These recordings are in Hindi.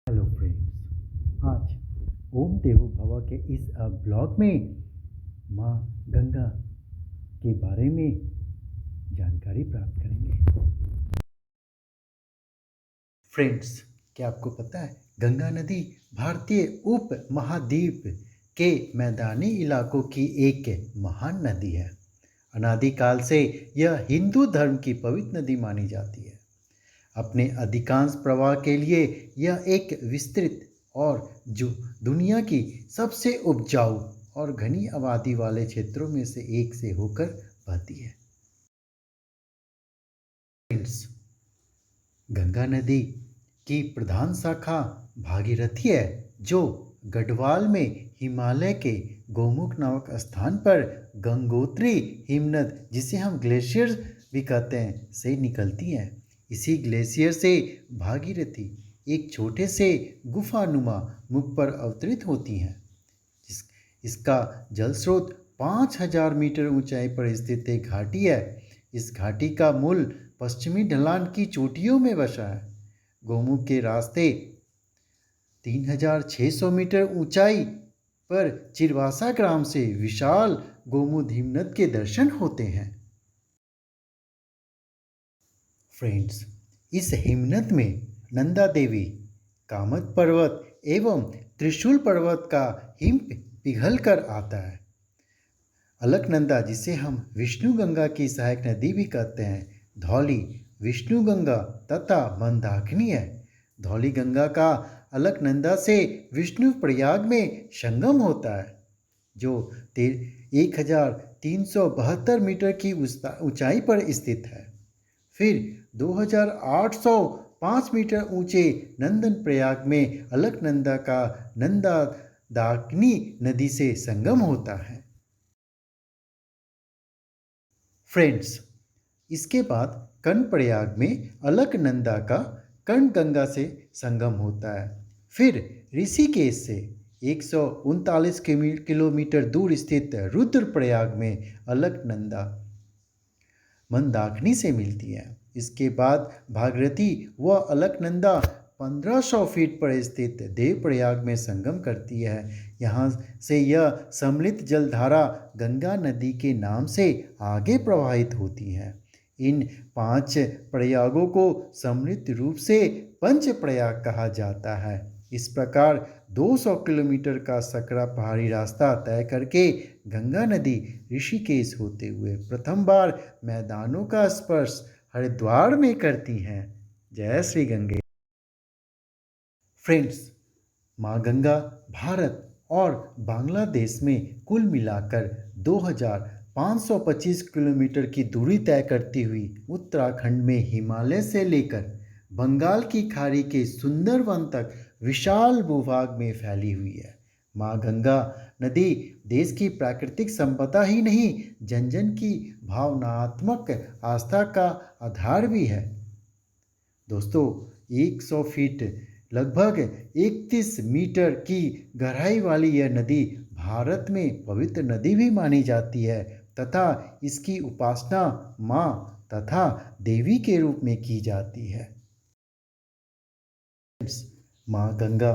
हेलो फ्रेंड्स, आज ओम देवो भव के इस ब्लॉग में माँ गंगा के बारे में जानकारी प्राप्त करेंगे। फ्रेंड्स, क्या आपको पता है गंगा नदी भारतीय उप महाद्वीप के मैदानी इलाकों की एक महान नदी है। अनादिकाल से यह हिंदू धर्म की पवित्र नदी मानी जाती है। अपने अधिकांश प्रवाह के लिए यह एक विस्तृत और जो दुनिया की सबसे उपजाऊ और घनी आबादी वाले क्षेत्रों में से एक से होकर बहती है। गंगा नदी की प्रधान शाखा भागीरथी है, जो गढ़वाल में हिमालय के गोमुख नामक स्थान पर गंगोत्री हिमनद, जिसे हम ग्लेशियर भी कहते हैं, से निकलती हैं। इसी ग्लेशियर से भागीरथी एक छोटे से गुफानुमा मुख पर अवतरित होती हैं। इसका जल स्रोत 5000 मीटर ऊंचाई पर स्थित एक घाटी है। इस घाटी का मूल पश्चिमी ढलान की चोटियों में बसा है। गोमुख के रास्ते 3600 मीटर ऊंचाई पर चिरवासा ग्राम से विशाल गोमुख हिमनद के दर्शन होते हैं। फ्रेंड्स, इस हिमनद में नंदा देवी, कामत पर्वत एवं त्रिशूल पर्वत का हिम पिघल कर आता है। अलकनंदा, जिसे हम विष्णु गंगा की सहायक नदी भी कहते हैं, धौली, विष्णु गंगा तथा मंदाकिनी है। धौली गंगा का अलकनंदा से विष्णु प्रयाग में संगम होता है, जो 1372 मीटर की ऊंचाई पर स्थित है। फिर 2805 मीटर ऊंचे नंदन प्रयाग में अलकनंदा का नंदा दाकिनी नदी से संगम होता है। फ्रेंड्स, इसके बाद कर्णप्रयाग में अलकनंदा का कर्णगंगा से संगम होता है। फिर ऋषिकेश से 139 किलोमीटर दूर स्थित रुद्रप्रयाग में अलकनंदा मंदाकिनी से मिलती है। इसके बाद भागीरथी व अलकनंदा 1500 फीट पर स्थित देवप्रयाग में संगम करती है। यहाँ से यह सम्मिलित जलधारा गंगा नदी के नाम से आगे प्रवाहित होती है। इन 5 प्रयागों को सम्मिलित रूप से पंच प्रयाग कहा जाता है। इस प्रकार 200 किलोमीटर का सकरा पहाड़ी रास्ता तय करके गंगा नदी ऋषिकेश होते हुए प्रथम बार मैदानों का स्पर्श हरिद्वार में करती हैं। जय श्री गंगे। फ्रेंड्स, माँ गंगा भारत और बांग्लादेश में कुल मिलाकर 2525 किलोमीटर की दूरी तय करती हुई उत्तराखंड में हिमालय से लेकर बंगाल की खाड़ी के सुंदरवन तक विशाल भूभाग में फैली हुई है। माँ गंगा नदी देश की प्राकृतिक संपदा ही नहीं, जन जन की भावनात्मक आस्था का आधार भी है। दोस्तों, 100 फीट लगभग 31 मीटर की गहराई वाली यह नदी भारत में पवित्र नदी भी मानी जाती है तथा इसकी उपासना माँ तथा देवी के रूप में की जाती है। माँ गंगा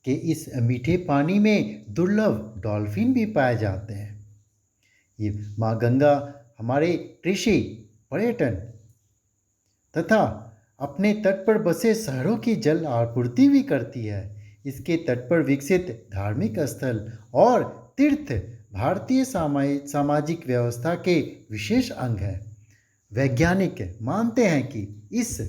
के इस मीठे पानी में दुर्लभ डॉल्फिन भी पाए जाते हैं। ये माँ गंगा हमारे कृषि, पर्यटन तथा अपने तट पर बसे शहरों की जल आपूर्ति भी करती है। इसके तट पर विकसित धार्मिक स्थल और तीर्थ भारतीय सामाजिक व्यवस्था के विशेष अंग हैं। वैज्ञानिक मानते हैं कि इस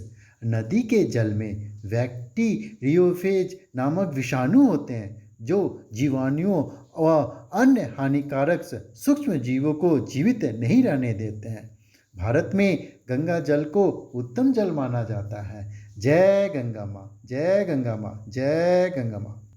नदी के जल में बैक्टीरियोफेज नामक विषाणु होते हैं, जो जीवाणुओं व अन्य हानिकारक सूक्ष्म जीवों को जीवित नहीं रहने देते हैं। भारत में गंगा जल को उत्तम जल माना जाता है। जय गंगा माँ, जय गंगा माँ, जय गंगा माँ।